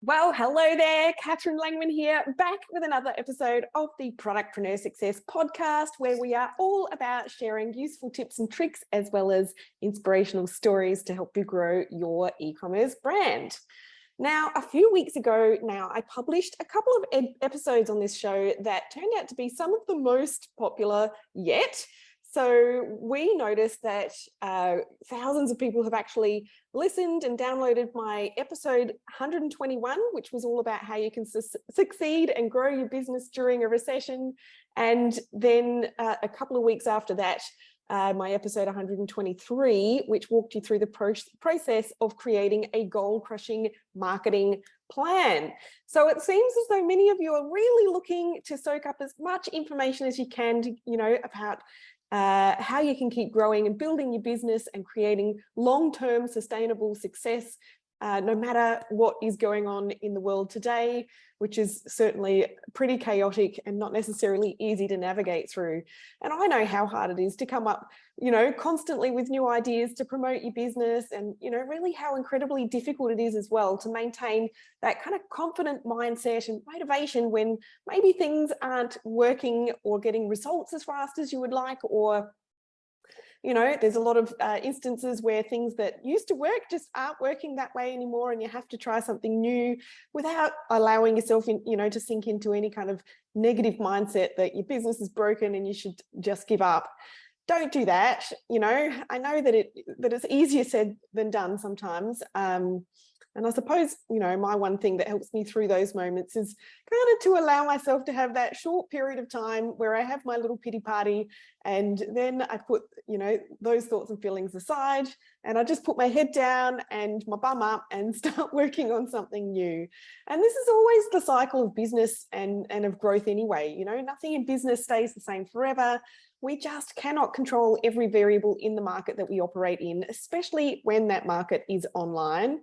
Well, hello there, Catherine Langman here, back with another episode of the Productpreneur Success podcast, where we are all about sharing useful tips and tricks as well as inspirational stories to help you grow your e-commerce brand. Now, a few weeks ago I published a couple of episodes on this show that turned out to be some of the most popular yet. So we noticed that thousands of people have actually listened and downloaded my episode 121, which was all about how you can succeed and grow your business during a recession. And then a couple of weeks after that, my episode 123, which walked you through the process of creating a goal-crushing marketing plan. So it seems as though many of you are really looking to soak up as much information as you can to, about how you can keep growing and building your business and creating long-term sustainable success, no matter what is going on in the world today, which is certainly pretty chaotic and not necessarily easy to navigate through. And I know how hard it is to come up, constantly with new ideas to promote your business, and, really how incredibly difficult it is as well to maintain that kind of confident mindset and motivation when maybe things aren't working or getting results as fast as you would like, or there's a lot of instances where things that used to work just aren't working that way anymore, and you have to try something new without allowing yourself to sink into any kind of negative mindset that your business is broken and you should just give up. Don't do that. I know that it's easier said than done sometimes. And I suppose, my one thing that helps me through those moments is kind of to allow myself to have that short period of time where I have my little pity party, and then I put, those thoughts and feelings aside, and I just put my head down and my bum up and start working on something new. And this is always the cycle of business and of growth anyway. Nothing in business stays the same forever. We just cannot control every variable in the market that we operate in, especially when that market is online.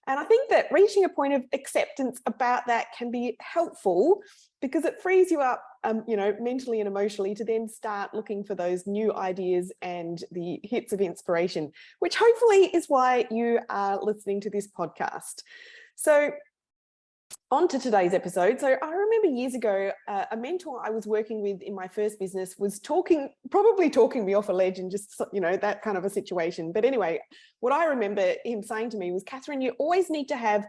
And I think that reaching a point of acceptance about that can be helpful, because it frees you up, mentally and emotionally, to then start looking for those new ideas and the hits of inspiration, which hopefully is why you are listening to this podcast. So on to today's episode. So I remember years ago, a mentor I was working with in my first business was probably talking me off a ledge and just, that kind of a situation. But anyway, what I remember him saying to me was, Catherine, you always need to have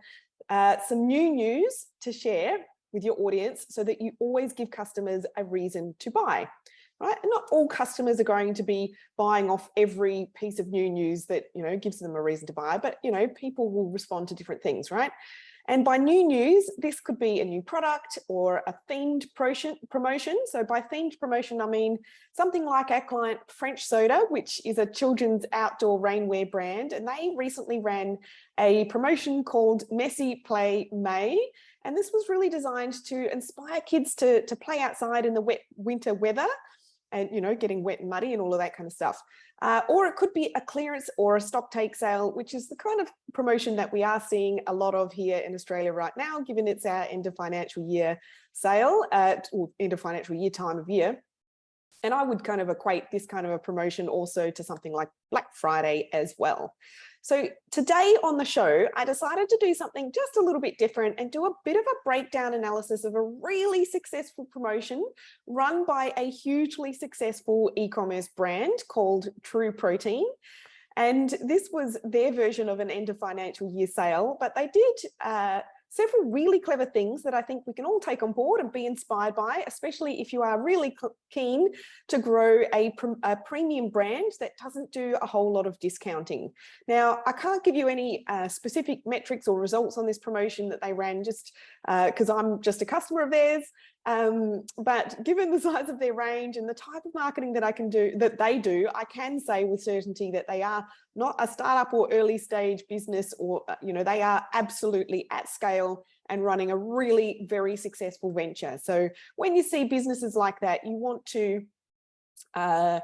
some new news to share with your audience so that you always give customers a reason to buy. Right? And not all customers are going to be buying off every piece of new news that, gives them a reason to buy, but, people will respond to different things, right? And by new news, this could be a new product or a themed promotion. So by themed promotion, I mean something like our client French Soda, which is a children's outdoor rainwear brand. And they recently ran a promotion called Messy Play May. And this was really designed to inspire kids to play outside in the wet winter weather and, getting wet and muddy and all of that kind of stuff. Or it could be a clearance or a stock take sale, which is the kind of promotion that we are seeing a lot of here in Australia right now, given it's our end of financial year sale, or end of financial year time of year. And I would kind of equate this kind of a promotion also to something like Black Friday as well. So today on the show, I decided to do something just a little bit different and do a bit of a breakdown analysis of a really successful promotion run by a hugely successful e-commerce brand called True Protein. And this was their version of an end of financial year sale, but they did several really clever things that I think we can all take on board and be inspired by, especially if you are really keen to grow a premium brand that doesn't do a whole lot of discounting. Now, I can't give you any specific metrics or results on this promotion that they ran, just because I'm just a customer of theirs. But given the size of their range and the type of marketing that they do, I can say with certainty that they are not a startup or early stage business, or, they are absolutely at scale and running a really very successful venture. So when you see businesses like that, you want to try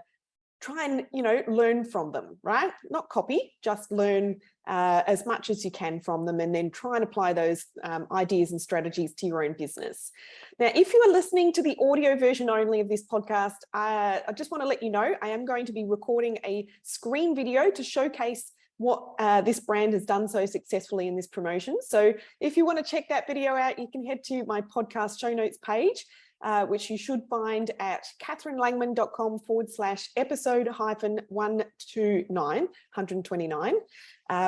and, learn from them, right? Not copy, just learn as much as you can from them, and then try and apply those ideas and strategies to your own business. Now, if you are listening to the audio version only of this podcast, I just want to let you know I am going to be recording a screen video to showcase what this brand has done so successfully in this promotion. So if you want to check that video out, you can head to my podcast show notes page, which you should find at katherineLangman.com/episode-129,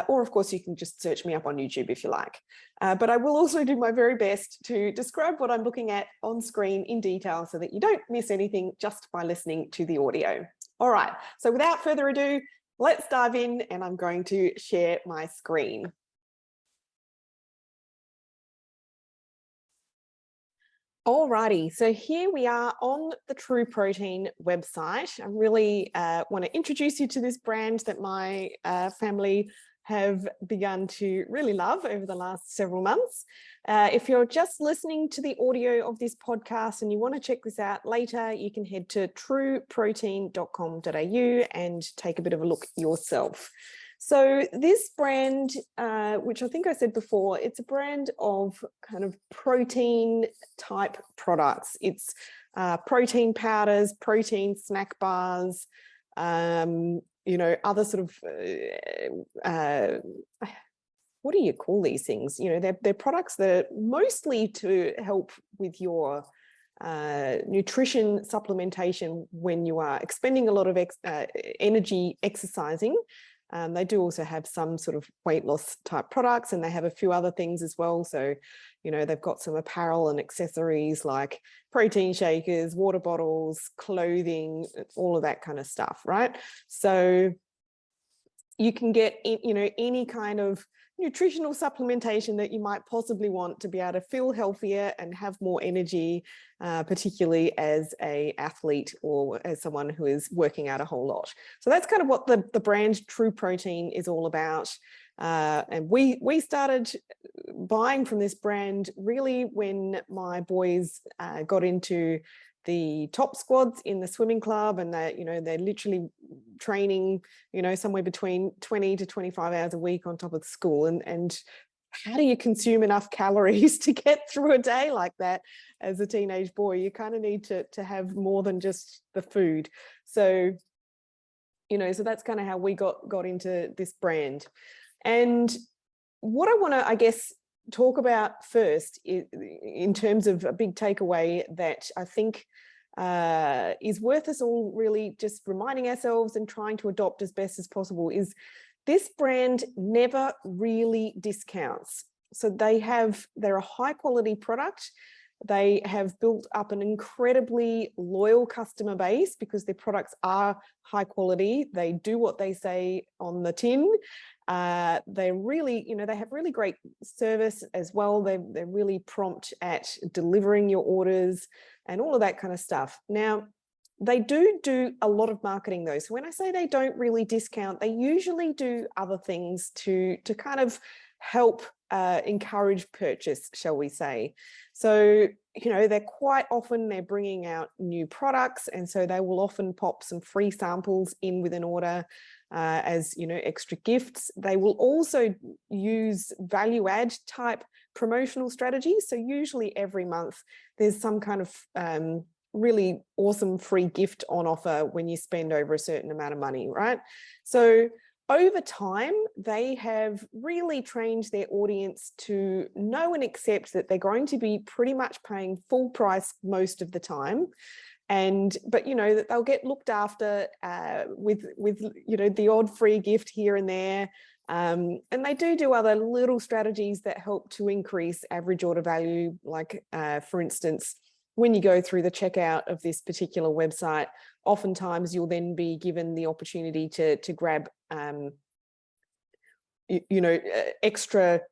or of course you can just search me up on YouTube if you like. But I will also do my very best to describe what I'm looking at on screen in detail so that you don't miss anything just by listening to the audio. All right, so without further ado, let's dive in, and I'm going to share my screen. Alrighty, so here we are on the True Protein website. I really want to introduce you to this brand that my family have begun to really love over the last several months. If you're just listening to the audio of this podcast and you want to check this out later, you can head to trueprotein.com.au and take a bit of a look yourself. So this brand, which I think I said before, it's a brand of kind of protein type products. It's protein powders, protein snack bars, you know, other sort of, what do you call these things? You know, they're products that are mostly to help with your nutrition supplementation when you are expending a lot of energy exercising. They do also have some sort of weight loss type products, and they have a few other things as well. So, you know, they've got some apparel and accessories like protein shakers, water bottles, clothing, all of that kind of stuff, right? So you can get, you know, any kind of nutritional supplementation that you might possibly want to be able to feel healthier and have more energy, particularly as an athlete or as someone who is working out a whole lot. So that's kind of what the brand True Protein is all about. And we started buying from this brand really when my boys got into the top squads in the swimming club, and they, you know, they're literally training, you know, somewhere between 20 to 25 hours a week on top of school. And how do you consume enough calories to get through a day like that as a teenage boy? You kind of need to have more than just the food. So, you know, so that's kind of how we got into this brand. And what I want to, I guess, talk about first in terms of a big takeaway that I think is worth us all really just reminding ourselves and trying to adopt as best as possible is this brand never really discounts. So they're a high quality product. They have built up an incredibly loyal customer base because their products are high quality. They do what they say on the tin. They really, you know, they have really great service as well. They're really prompt at delivering your orders and all of that kind of stuff. Now, they do a lot of marketing though. So when I say they don't really discount, they usually do other things to kind of help encourage purchase, shall we say. So, you know, they're bringing out new products, and so they will often pop some free samples in with an order as, you know, extra gifts. They will also use value add type promotional strategies. So usually every month there's some kind of really awesome free gift on offer when you spend over a certain amount of money, right? So over time, they have really trained their audience to know and accept that they're going to be pretty much paying full price most of the time. But you know, that they'll get looked after with you know, the odd free gift here and there. And they do other little strategies that help to increase average order value. Like, for instance, when you go through the checkout of this particular website, oftentimes you'll then be given the opportunity to grab, you know, extra,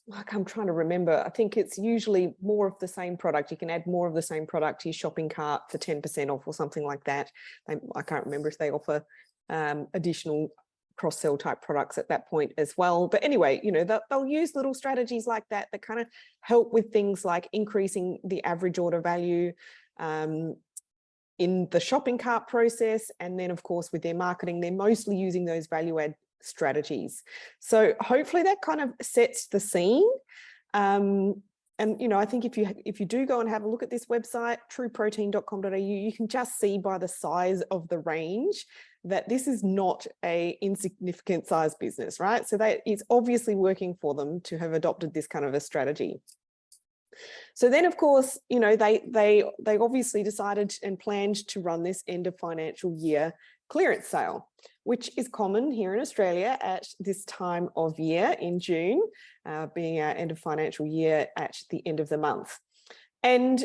like, I'm trying to remember, I think it's usually more of the same product. You can add more of the same product to your shopping cart for 10% off or something like that. I can't remember if they offer additional cross-sell type products at that point as well. But anyway, you know, they'll use little strategies like that kind of help with things like increasing the average order value in the shopping cart process. And then, of course, with their marketing, they're mostly using those value add strategies. So hopefully that kind of sets the scene. And, you know, I think if you do go and have a look at this website, trueprotein.com.au, you can just see by the size of the range that this is not a insignificant size business, right? So that it's obviously working for them to have adopted this kind of a strategy. So then, of course, you know, they obviously decided and planned to run this end of financial year clearance sale, which is common here in Australia at this time of year in June, being our end of financial year at the end of the month. And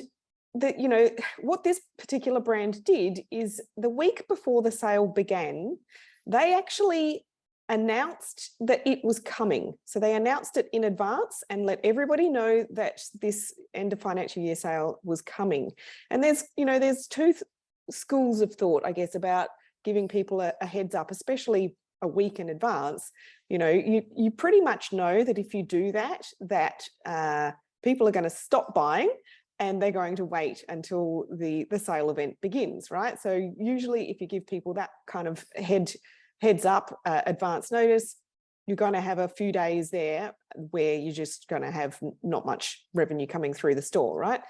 you know, what this particular brand did is the week before the sale began, they actually announced that it was coming. So they announced it in advance and let everybody know that this end of financial year sale was coming. And there's, you know, there's two schools of thought, I guess, about giving people a heads up, especially a week in advance. You know, you pretty much know that if you do that, people are going to stop buying and they're going to wait until the sale event begins, right? So usually if you give people that kind of heads up, advance notice, you're going to have a few days there where you're just going to have not much revenue coming through the store, right?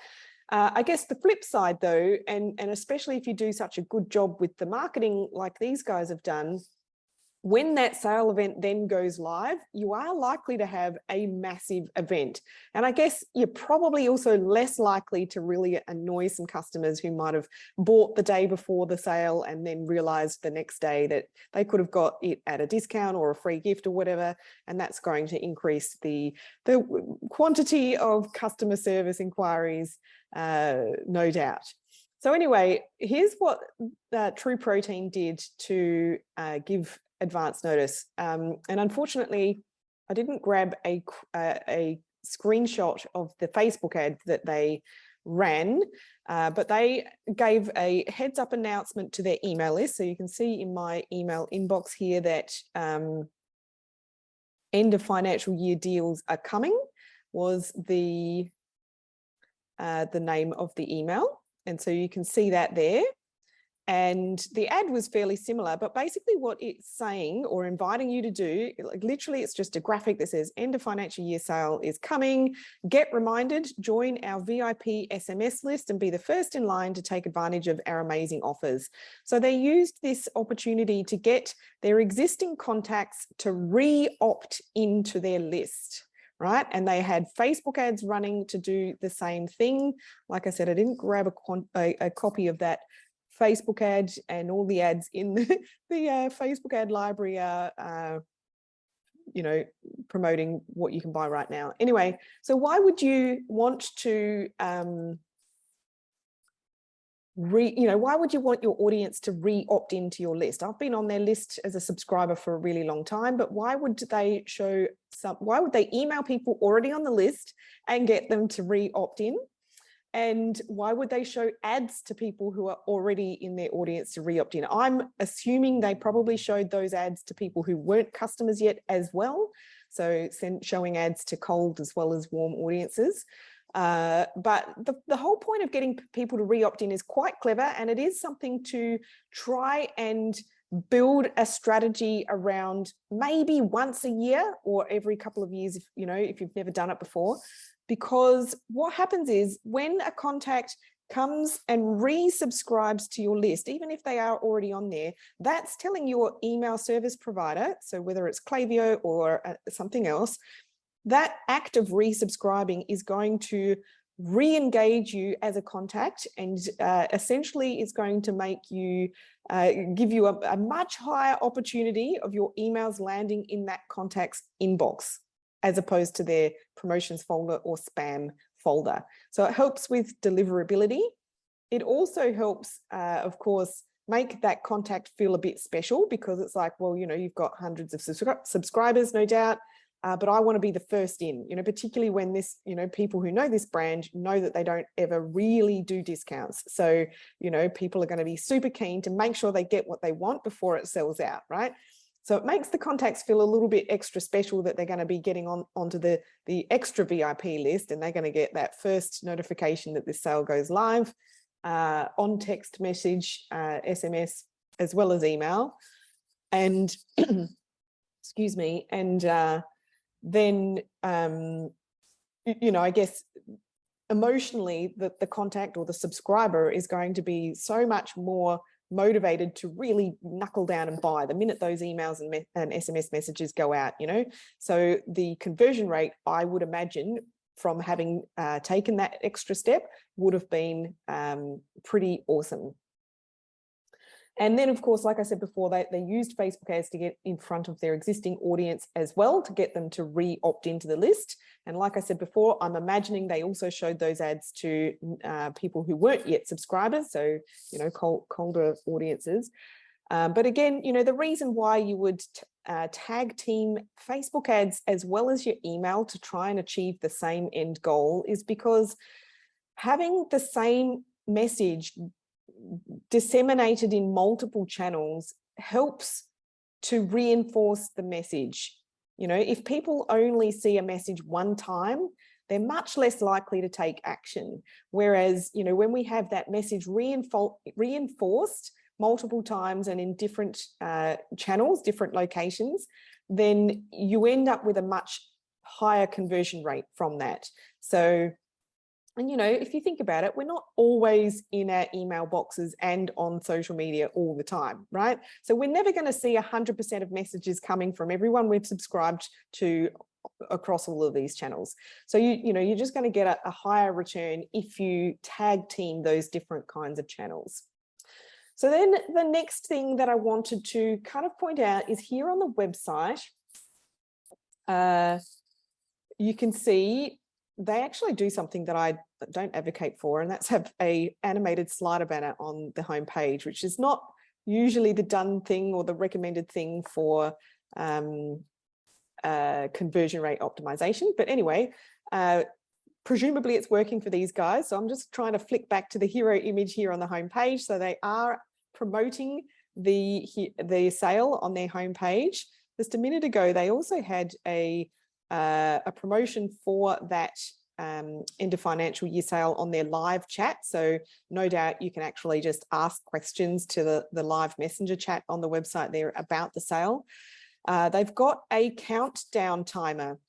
I guess the flip side though, and especially if you do such a good job with the marketing like these guys have done, when that sale event then goes live, you are likely to have a massive event. And I guess you're probably also less likely to really annoy some customers who might have bought the day before the sale and then realized the next day that they could have got it at a discount or a free gift or whatever. And that's going to increase the quantity of customer service inquiries, no doubt. So anyway, here's what True Protein did to give advance notice. And unfortunately, I didn't grab a screenshot of the Facebook ad that they ran, but they gave a heads up announcement to their email list. So you can see in my email inbox here that end of financial year deals are coming was the name of the email. And so you can see that there. And the ad was fairly similar, but basically what it's saying or inviting you to do, like literally it's just a graphic that says end of financial year sale is coming. Get reminded, join our VIP SMS list and be the first in line to take advantage of our amazing offers. So they used this opportunity to get their existing contacts to re-opt into their list. Right. And they had Facebook ads running to do the same thing. Like I said, I didn't grab a copy of that Facebook ad, and all the ads in the Facebook ad library are, you know, promoting what you can buy right now. Anyway, so why would you want to, why would you want your audience to re-opt into your list? I've been on their list as a subscriber for a really long time, but why would they why would they email people already on the list and get them to re-opt in? And why would they show ads to people who are already in their audience to re-opt in? I'm assuming they probably showed those ads to people who weren't customers yet as well. So showing ads to cold as well as warm audiences. But the whole point of getting people to re-opt in is quite clever, and it is something to try and build a strategy around maybe once a year or every couple of years, if you've never done it before. Because what happens is when a contact comes and resubscribes to your list, even if they are already on there, that's telling your email service provider, so whether it's Klaviyo or something else, that act of resubscribing is going to re-engage you as a contact, and essentially is going to make you, give you a much higher opportunity of your emails landing in that contact's inbox, as opposed to their promotions folder or spam folder. So it helps with deliverability. It also helps, of course, make that contact feel a bit special, because it's like, well, you've got hundreds of subscribers, no doubt, but I want to be the first in, particularly when this, people who know this brand know that they don't ever really do discounts. So, people are going to be super keen to make sure they get what they want before it sells out, right? So it makes the contacts feel a little bit extra special that they're going to be getting onto the extra VIP list, and they're going to get that first notification that this sale goes live on text message, SMS, as well as email. And excuse me. And then, I guess emotionally, the contact or the subscriber is going to be so much more motivated to really knuckle down and buy the minute those emails and SMS messages go out, you know. So the conversion rate, I would imagine, from having taken that extra step would have been pretty awesome. And then, of course, like I said before, they used Facebook ads to get in front of their existing audience as well, to get them to re-opt into the list. And like I said before, I'm imagining they also showed those ads to people who weren't yet subscribers, so, you know, colder audiences. But again, you know, the reason why you would tag team Facebook ads as well as your email to try and achieve the same end goal is because having the same message disseminated in multiple channels helps to reinforce the message. You know, if people only see a message one time, they're much less likely to take action. Whereas, you know, when we have that message reinforced multiple times and in different channels, different locations, then you end up with a much higher conversion rate from that. So, and, you know, if you think about it, we're not always in our email boxes and on social media all the time, right? So we're never going to see 100% of messages coming from everyone we've subscribed to across all of these channels. So, you know, you're just going to get a higher return if you tag team those different kinds of channels. So then the next thing that I wanted to kind of point out is here on the website, you can see they actually do something that I don't advocate for, and that's have a animated slider banner on the homepage, which is not usually the done thing or the recommended thing for conversion rate optimization. But anyway, presumably it's working for these guys. So I'm just trying to flick back to the hero image here on the homepage. So they are promoting the sale on their homepage. Just a minute ago, they also had a promotion for that end of financial year sale on their live chat. So no doubt you can actually just ask questions to the live messenger chat on the website there about the sale. They've got a countdown timer.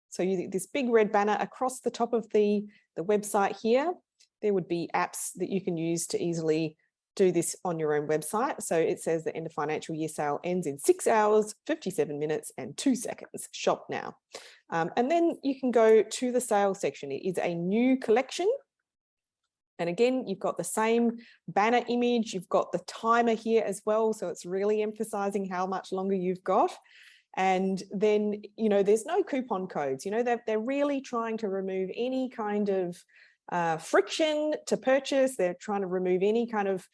So this big red banner across the top of the website here, there would be apps that you can use to easily do this on your own website. So it says the end of financial year sale ends in 6 hours, 57 minutes and 2 seconds. Shop now. And then you can go to the sales section. It is a new collection. And again, you've got the same banner image. You've got the timer here as well. So it's really emphasizing how much longer you've got. And then, you know, there's no coupon codes. You know, they're really trying to remove any kind of friction to purchase. They're trying to remove any kind of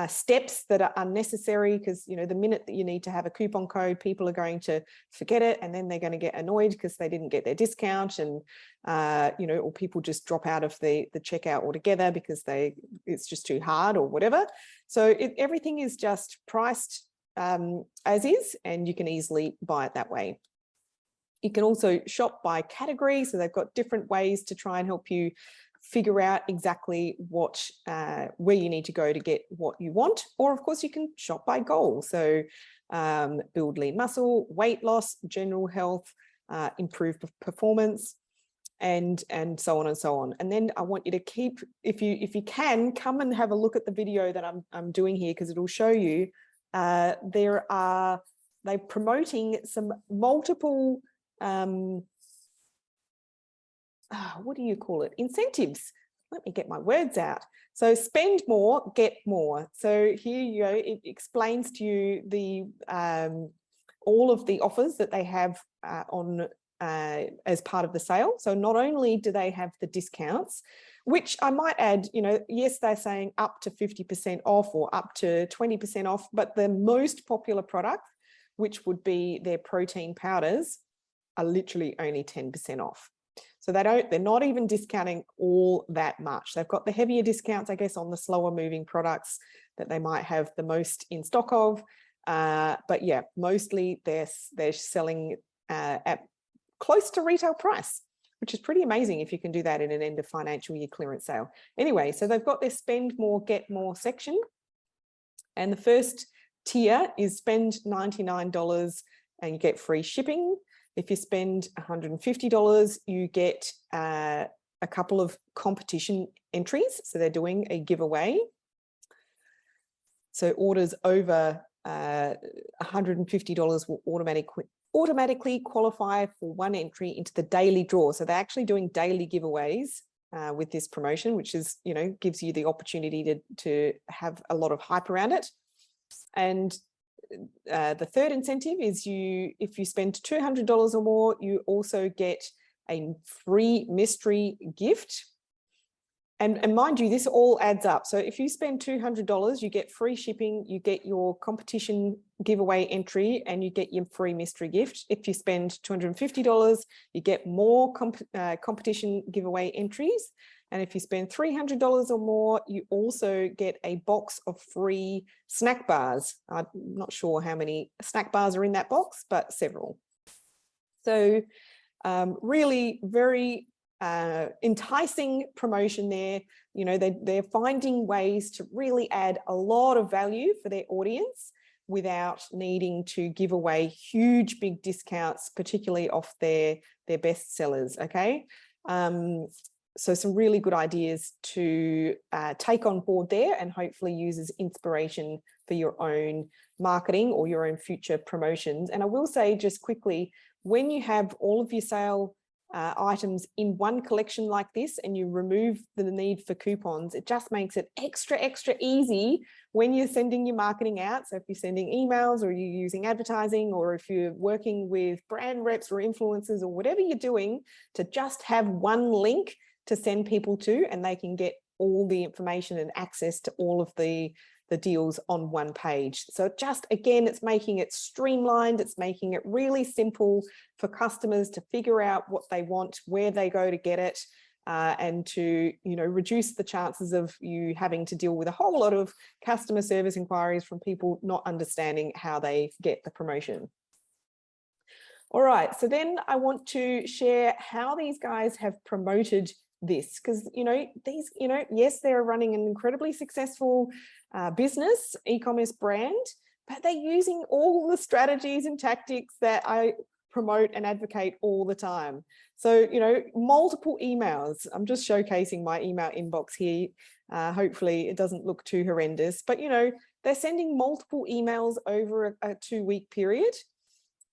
steps that are unnecessary, because, you know, the minute that you need to have a coupon code, people are going to forget it, and then they're going to get annoyed because they didn't get their discount, and you know, or people just drop out of the checkout altogether because it's just too hard or whatever. So everything is just priced as is, and you can easily buy it that way. You can also shop by category, so they've got different ways to try and help you figure out exactly what where you need to go to get what you want. Or of course you can shop by goal, so build lean muscle, weight loss, general health, improve performance, and so on and so on. And then I want you to keep, if you can, come and have a look at the video that I'm doing here, because it'll show you they're promoting some multiple what do you call it? Incentives. Let me get my words out. So spend more, get more. So here you go. It explains to you the all of the offers that they have on as part of the sale. So not only do they have the discounts, which I might add, you know, yes, they're saying up to 50% off or up to 20% off, but the most popular product, which would be their protein powders, are literally only 10% off. So they're not even discounting all that much. They've got the heavier discounts, I guess, on the slower moving products that they might have the most in stock of. But yeah, mostly they're selling at close to retail price, which is pretty amazing if you can do that in an end of financial year clearance sale. Anyway, so they've got their spend more, get more section. And the first tier is spend $99 and you get free shipping. If you spend $150, you get a couple of competition entries. So they're doing a giveaway. So orders over $150 will automatically qualify for one entry into the daily draw. So they're actually doing daily giveaways with this promotion, which is, gives you the opportunity to have a lot of hype around it. And the third incentive is if you spend $200 or more, you also get a free mystery gift. And mind you, this all adds up. So if you spend $200, you get free shipping, you get your competition giveaway entry, and you get your free mystery gift. If you spend $250, you get more competition giveaway entries. And if you spend $300 or more, you also get a box of free snack bars. I'm not sure how many snack bars are in that box, but several. So really very enticing promotion there. They're finding ways to really add a lot of value for their audience without needing to give away huge big discounts, particularly off their best sellers. Okay, so some really good ideas to take on board there, and hopefully use as inspiration for your own marketing or your own future promotions. And I will say just quickly, when you have all of your sale items in one collection like this, and you remove the need for coupons, it just makes it extra easy when you're sending your marketing out. So if you're sending emails, or you're using advertising, or if you're working with brand reps or influencers, or whatever you're doing, to just have one link to send people to, and they can get all the information and access to all of the deals on one page. So just, again, it's making it streamlined. It's making it really simple for customers to figure out what they want, where they go to get it, and to, reduce the chances of you having to deal with a whole lot of customer service inquiries from people not understanding how they get the promotion. All right, so then I want to share how these guys have promoted this, because yes, they're running an incredibly successful business, e-commerce brand, but they're using all the strategies and tactics that I promote and advocate all the time. So multiple emails. I'm just showcasing my email inbox here. Hopefully it doesn't look too horrendous, but they're sending multiple emails over a 2-week period.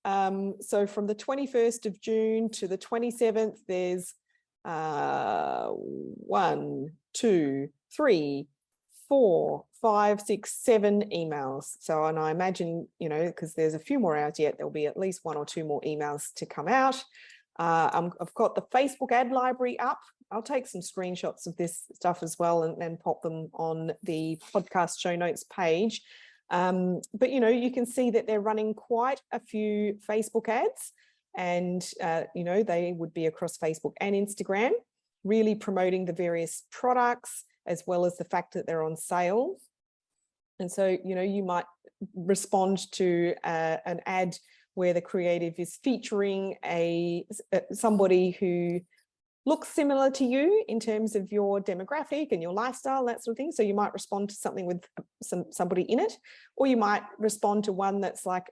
So from the 21st of June to the 27th, there's 1, 2, 3, 4, 5, 6, 7 emails. So, and I imagine, because there's a few more out yet, there'll be at least 1 or 2 more emails to come out. I've got the Facebook ad library up. I'll take some screenshots of this stuff as well, and pop them on the podcast show notes page. But you can see that they're running quite a few Facebook ads, and they would be across Facebook and Instagram, really promoting the various products, as well as the fact that they're on sale. And so you might respond to an ad where the creative is featuring somebody who looks similar to you in terms of your demographic and your lifestyle, that sort of thing. So you might respond to something with somebody in it, or you might respond to one that's like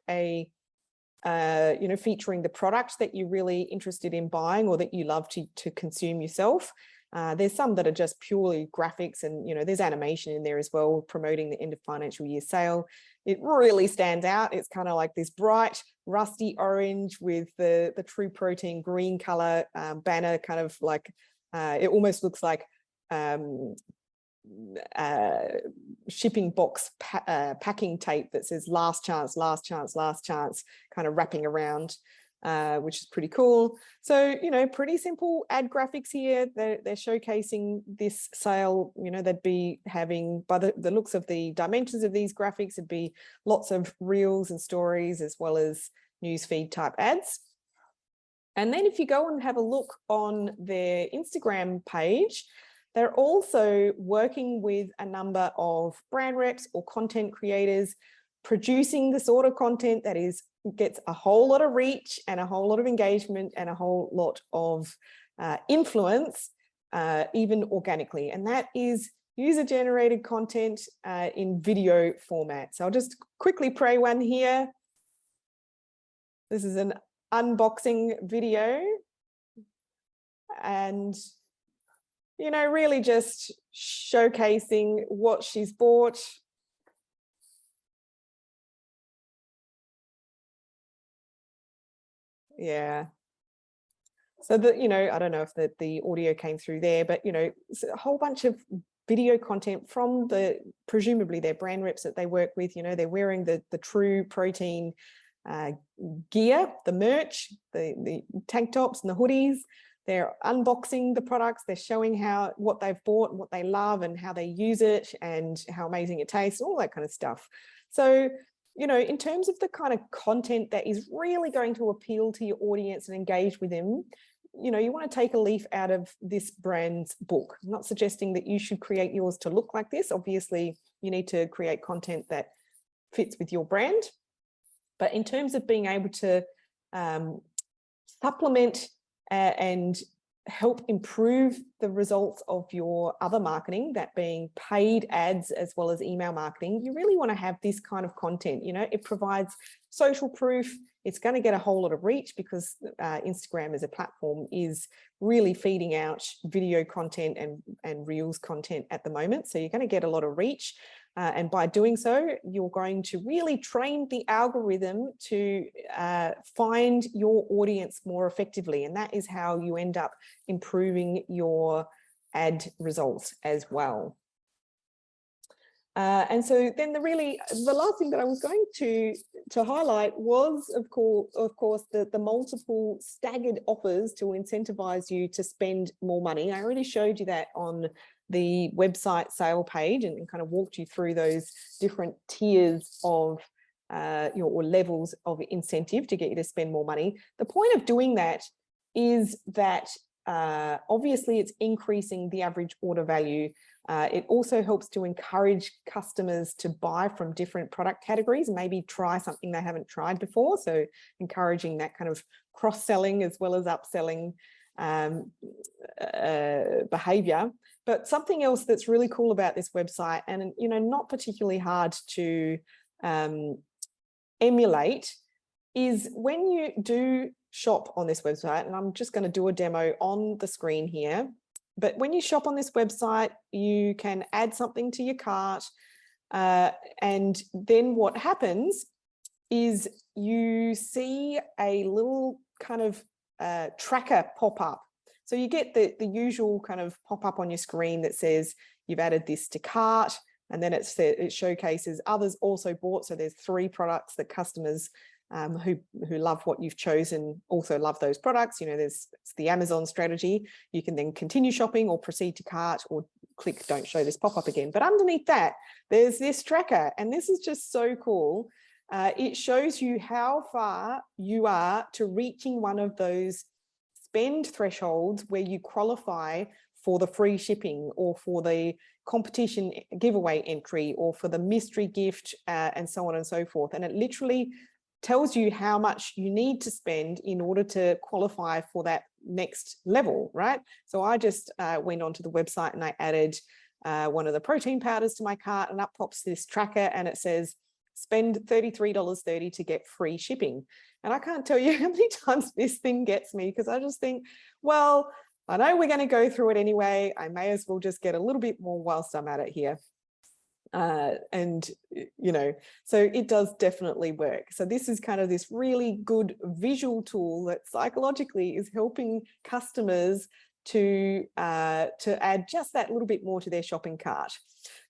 featuring the product that you're really interested in buying, or that you love to consume yourself. There's some that are just purely graphics, and there's animation in there as well, promoting the end of financial year sale. It really stands out. It's kind of like this bright rusty orange with the True Protein green color banner, kind of like it almost looks like shipping box packing tape that says last chance, last chance, last chance, kind of wrapping around, which is pretty cool. So pretty simple ad graphics here. They're showcasing this sale. They'd be having, by the looks of the dimensions of these graphics, it'd be lots of reels and stories, as well as newsfeed type ads. And then if you go and have a look on their Instagram page, they're also working with a number of brand reps or content creators, producing the sort of content that gets a whole lot of reach and a whole lot of engagement and a whole lot of influence, even organically. And that is user-generated content in video format. So I'll just quickly play one here. This is an unboxing video, and really just showcasing what she's bought. Yeah. So that, you know, I don't know if the audio came through there, but, you know, it's a whole bunch of video content from presumably their brand reps that they work with. You know, they're wearing the True Protein gear, the merch, the tank tops and the hoodies. They're unboxing the products. They're showing what they've bought and what they love and how they use it and how amazing it tastes, all that kind of stuff. So, you know, in terms of the kind of content that is really going to appeal to your audience and engage with them, you know, you want to take a leaf out of this brand's book. I'm not suggesting that you should create yours to look like this. Obviously, you need to create content that fits with your brand. But in terms of being able to supplement and help improve the results of your other marketing, that being paid ads as well as email marketing, you really want to have this kind of content. You know, it provides social proof. It's going to get a whole lot of reach because Instagram as a platform is really feeding out video content and Reels content at the moment. So you're going to get a lot of reach. And by doing so, you're going to really train the algorithm to find your audience more effectively. And that is how you end up improving your ad results as well. And so then the last thing that I was going to highlight was, of course, the multiple staggered offers to incentivize you to spend more money. I already showed you that on the website sale page and kind of walked you through those different tiers of or levels of incentive to get you to spend more money. The point of doing that is that obviously it's increasing the average order value. It also helps to encourage customers to buy from different product categories and maybe try something they haven't tried before. So encouraging that kind of cross-selling as well as upselling behavior. But something else that's really cool about this website, and you know, not particularly hard to emulate, is when you do shop on this website, and I'm just going to do a demo on the screen here. But when you shop on this website, you can add something to your cart. And then what happens is you see a little kind of tracker pop up. So you get the usual kind of pop up on your screen that says you've added this to cart, and then it showcases others also bought. So there's 3 products that customers who love what you've chosen also love those products. You know, it's the Amazon strategy. You can then continue shopping or proceed to cart or click don't show this pop-up again. But underneath that, there's this tracker, and this is just so cool. It shows you how far you are to reaching one of those spend thresholds where you qualify for the free shipping or for the competition giveaway entry or for the mystery gift and so on and so forth. And it literally tells you how much you need to spend in order to qualify for that next level, right? So I just went onto the website and I added one of the protein powders to my cart, and up pops this tracker and it says, spend $33.30 to get free shipping. And I can't tell you how many times this thing gets me, because I just think, well, I know we're going to go through it anyway. I may as well just get a little bit more whilst I'm at it here. And, you know, so it does definitely work. So this is kind of this really good visual tool that psychologically is helping customers to add just that little bit more to their shopping cart.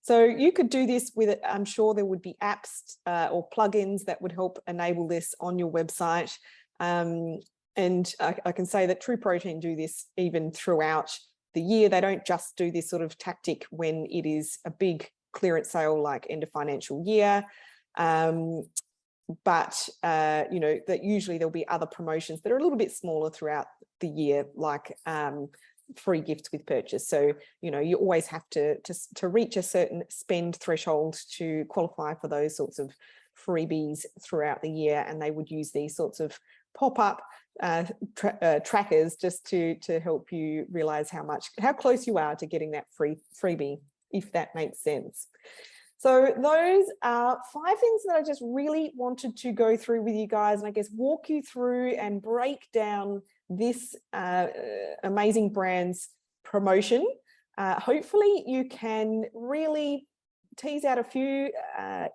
So you could do this with it. I'm sure there would be apps or plugins that would help enable this on your website. And I can say that True Protein do this even throughout the year. They don't just do this sort of tactic when it is a big clearance sale like end of financial year. But you know, that usually there'll be other promotions that are a little bit smaller throughout the year, like free gifts with purchase. So, you know, you always have to reach a certain spend threshold to qualify for those sorts of freebies throughout the year, and they would use these sorts of pop-up trackers just to help you realize how close you are to getting that freebie, if that makes sense. So those are 5 things that I just really wanted to go through with you guys, and I guess walk you through and break down this amazing brand's promotion. Hopefully you can really tease out a few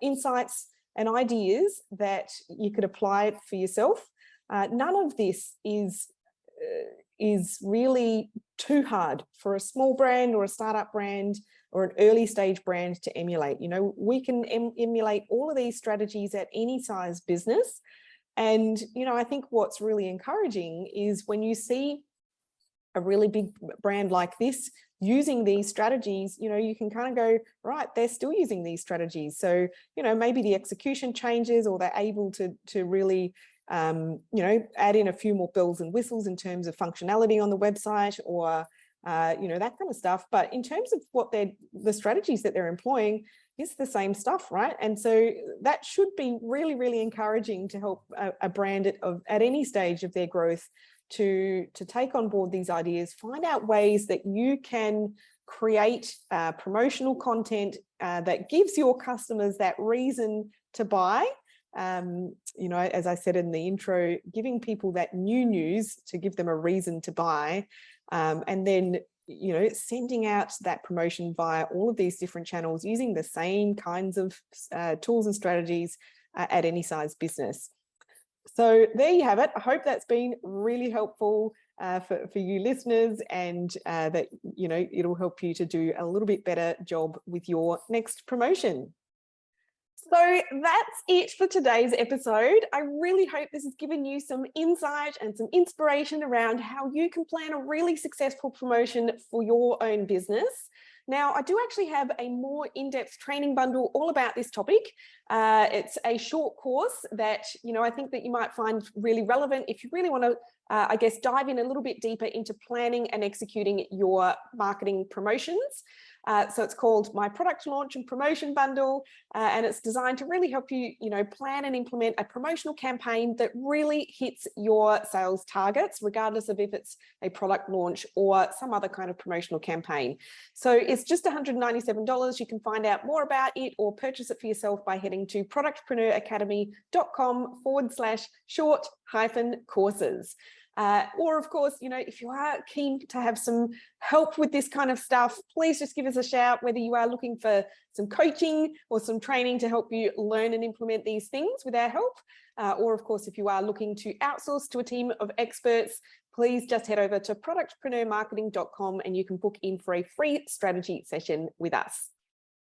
insights and ideas that you could apply for yourself. none of this is really too hard for a small brand or a startup brand or an early stage brand to emulate. You know, we can emulate all of these strategies at any size business. And, you know, I think what's really encouraging is when you see a really big brand like this using these strategies, you know, you can kind of go, right, they're still using these strategies. So, you know, maybe the execution changes, or they're able to really, you know, add in a few more bells and whistles in terms of functionality on the website, or, you know, that kind of stuff. But in terms of what the strategies that they're employing, it's the same stuff, right? And so that should be really, really encouraging to help a brand at any stage of their growth to take on board these ideas, find out ways that you can create promotional content that gives your customers that reason to buy. You know, as I said in the intro, giving people that new news to give them a reason to buy, and then, you know, sending out that promotion via all of these different channels using the same kinds of tools and strategies at any size business. So there you have it. I hope that's been really helpful for you listeners, and that, you know, it'll help you to do a little bit better job with your next promotion. So that's it for today's episode. I really hope this has given you some insight and some inspiration around how you can plan a really successful promotion for your own business. Now, I do actually have a more in-depth training bundle all about this topic. It's a short course that, you know, I think that you might find really relevant if you really want to, I guess, dive in a little bit deeper into planning and executing your marketing promotions. So it's called My Product Launch and Promotion Bundle, and it's designed to really help you, you know, plan and implement a promotional campaign that really hits your sales targets, regardless of if it's a product launch or some other kind of promotional campaign. So it's just $197. You can find out more about it or purchase it for yourself by heading to productpreneuracademy.com/short-courses. Or of course, you know, if you are keen to have some help with this kind of stuff, please just give us a shout, whether you are looking for some coaching or some training to help you learn and implement these things with our help. Or of course, if you are looking to outsource to a team of experts, please just head over to productpreneurmarketing.com and you can book in for a free strategy session with us.